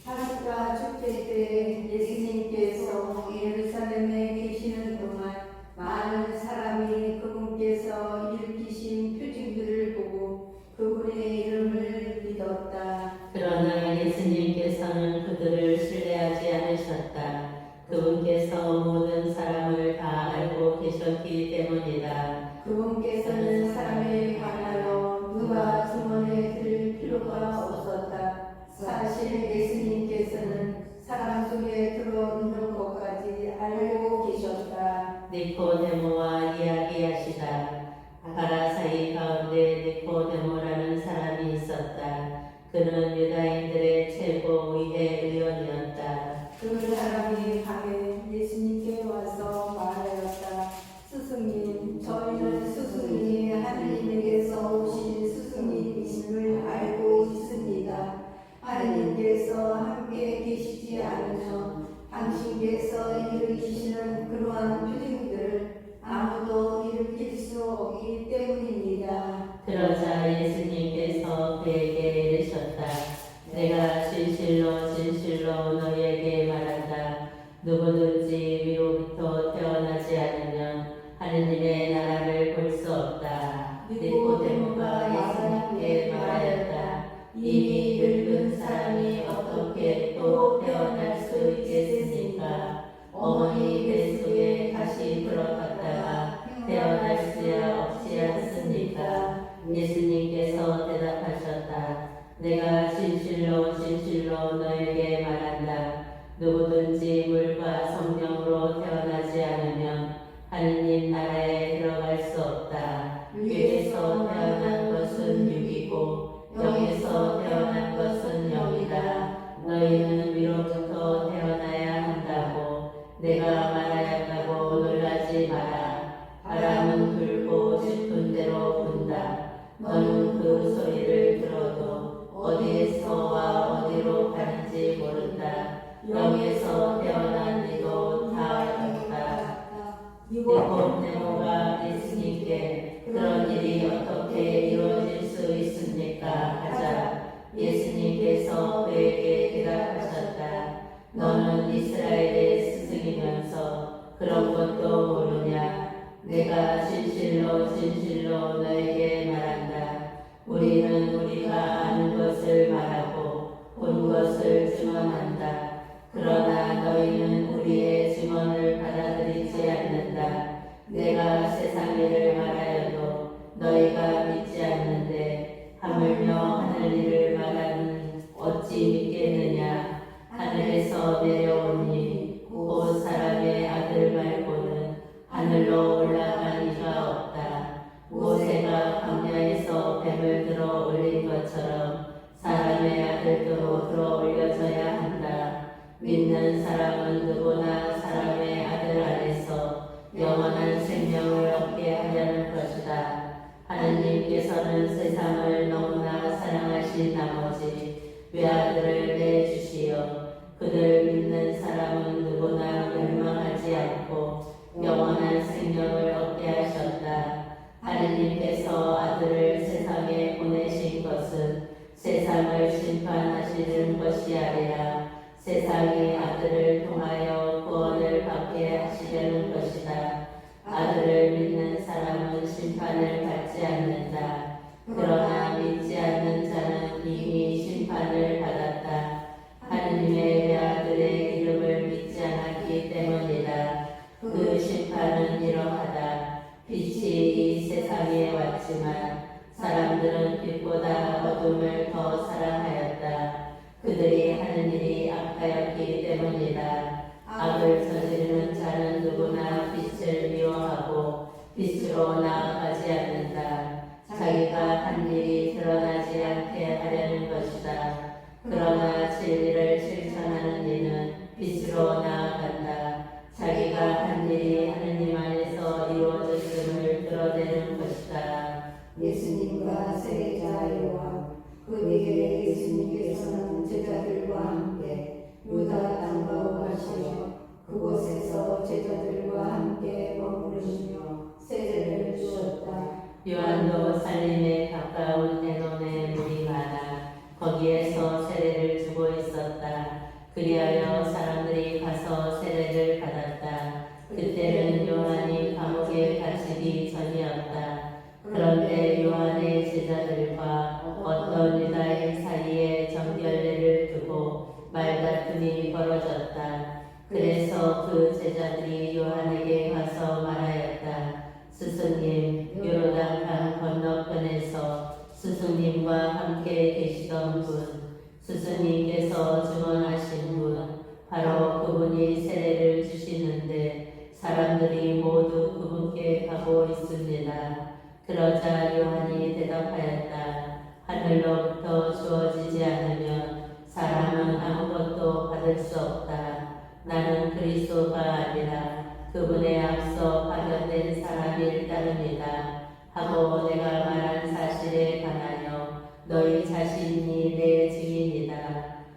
파스가 축제 때 예수님께서 예루살렘에 계시는 동안 많은 사람이 그분께서 일으키신 표징들을 보고 그분의 이름을 믿었다. 그러나 예수님께서는 그들을 신뢰하지 않으셨다. 그분께서 모든 사람을 다 알고 계셨기 때문이다. 그분께서는 사람에 관하여 누가 증언에 들 필요가 없었다. 사실 예수님께서는 사람 속에 들어오는 것까지 알고 계셨다. 니코데모와 이야기하시다. 바라사이 가운데 니코데모라는 사람이 있었다. 그는 유다인들의 최고 의회 의원이었다. 그 사람이 밤에 예수님께 와서 말하였다. 스승님, 저희는 스승님이 하느님에게서 오신 스승님이심을 알고 있습니다. 하느님께서 함께 계시지 않으면 당신께서 일으키시는 그러한 표징들을 아무도 일으킬 수 없기 때문입니다. 그러자 예수님께서 그에게 이르셨다. 내가 진실로 진실로 너희에게 말한다. 누구든지 위로부터 태어나지 않으면 하느님의 나라를 볼 수 없다. 니코데모가 예수님께 말하였다. 이미 늙은 사람이 어떻게 또 태어날 수 있겠습니까? 어머니 뱃속에 다시 들어갔다가 태어날 수야 없지 않습니까? 예수님께서 대답하셨다. 내가 진실로 진실로 너에게 말한다. 누구든지 물과 성령으로 태어나지 않으면 하느님 나라에 들어갈 수 없다. 육에서 태어난 것은 육이고 영에서 태어난 것은 영이다. 너희는 위로부터 태어나야 한다고 내가 말하였다고 놀라지 마라. 바람은 불고 싶은 대로 분다. 너는 그 소리를 들어도 어디에서와 어디로 가는지 모른다. 영에서 태어난 이도 다 알았다. 니코데모가 예수님께 그런 일이 어떻게 이루어질 수 있습니까? 하자 예수님께서 그에게 대답하셨다. 너는 이스라엘의 스승이면서 그런 것도 모르냐? 내가 진실로 진실로 너에게 말한다. 우리는 우리가 아는 것을 말하고 본 것을 증언한다. 그러나 너희는 우리의 증언을 받아들이지 않는다. 내가 세상 일을 말하여도 너희가 믿지 않는데 하물며 하늘 일을 말하니 어찌 믿겠느냐? 하늘에서 내려오니 곧 사람의 아들 말고는 하늘로 올라간 이가 없다. 모세가 광야에서 뱀을 들어 올린 것처럼 사람의 아들도 들어 올려져야 한다. 믿는 사람은 누구나 사람의 아들 안에서 영원한 생명을 얻게 하려는 것이다. 하느님께서는 세상을 너무나 사랑하신 나머지 외아들을 내주시어 그들 믿는 사람은 누구나 멸망하지 않고 영원한 생명을 얻게 하셨다. 하느님께서 아들을 세상에 보내신 것은 세상을 심판하시는 것이 아니라 세상이 아들을 통하여 구원을 받게 하시려는 것이다. 아들을 믿는 사람은 심판을 받지 않는다. 그러나 믿지 않는 자는 이미 심판을 받았다. 하느님의 외아들의 이름을 믿지 않았기 때문이다. 그 보았지만 사람들은 빛보다 어둠을 더 사랑하였다. 그들이 하는 일이 악하였기 때문이다. 악을 저지르는 자는 누구나 빛을 미워하고 빛으로 나아가지 않는다. 자기가 한 일이 드러나지 않게 하려는 것이다. 그러나 진리를 실천하는 이는 빛으로 나아간다. 자기가 한 일이 하느님 안에서 이루어졌음을 드러내는 것이다. 예수님과 세례자 요한 그 뒤에 예수님께서는 제자들과 함께 유다 땅으로 가시며 그곳에서 제자들과 함께 머무르시며 세례를 주셨다. 요한도 살림에 가까운 에논에 물이 많아 거기에서 세례를 주고 있었다. 그리하여 사람들이 가서 세례를 받았다. 그때는 요한이 감옥에 갇히기 전이었다. 그런데 요한의 제자들과 어떤 유다인 사이에 정결례를 두고 말다툼이 벌어졌다. 그래서 그 제자들이 요한에게 가서 말하였다. 스승님, 요르단 강 건너편에서 스승님과 함께 계시던 분, 스승님께서 증언하신 분, 바로 그분이 세례를 주시는데 사람들이 모두 그분께 가고 있습니다. 그러자 요한이 대답하였다. 하늘로부터 주어지지 않으면 사람은 아무것도 받을 수 없다. 나는 그리스도가 아니라 그분에 앞서 파견된 사람일 따름이다. 하고 내가 말한 사실에 관하여 너희 자신이 내 증인이다.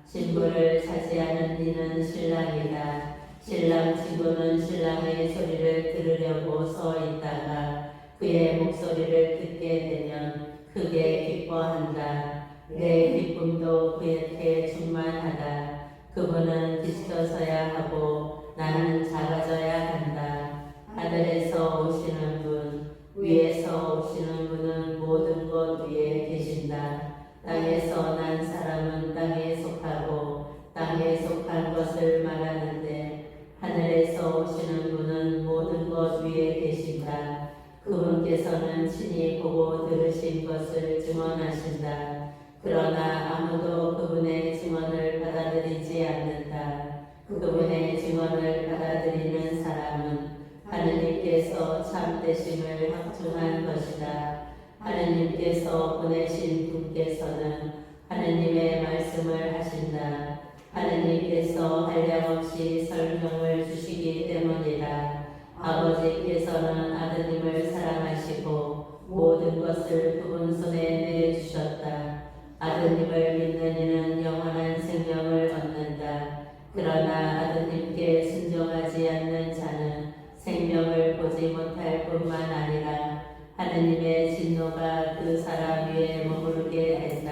신부를 차지하는 이는 신랑이다. 신랑 친구는 신랑의 소리를 들으려고 서 있다가 그의 목소리를 듣게 되면 크게 기뻐한다. 내 기쁨도 그에게 충만하다. 그분은 지쳐서야 하고 나는 작아져야 한다. 하늘에서 오시는 분, 위에서 오시는 분은 모든 것 위에 계신다. 땅에서 난 사람은 땅에 속하고 땅에 속한 것을 말하는데 하늘에서 오시는 분은 모든 것 위에 계신다. 그분께서는 친히 보고 들으신 것을 증언하신다. 그러나 아무도 그분의 증언을 받아들이지 않는다. 그분의 증언을 받아들이는 사람은 하느님께서 참되심을 확증한 것이다. 하느님께서 보내신 분께서는 하느님의 말씀을 하신다. 하느님께서 한량없이 설명을 주시기 때문이다. 아버지께서는 아드님을 사랑하시고 모든 것을 그분 손에 내주셨다. 아드님을 믿는 이는 영원한 생명을 얻는다. 그러나 아드님께 순종하지 않는 자는 생명을 보지 못할 뿐만 아니라 하느님의 진노가 그 사람 위에 머무르게 된다.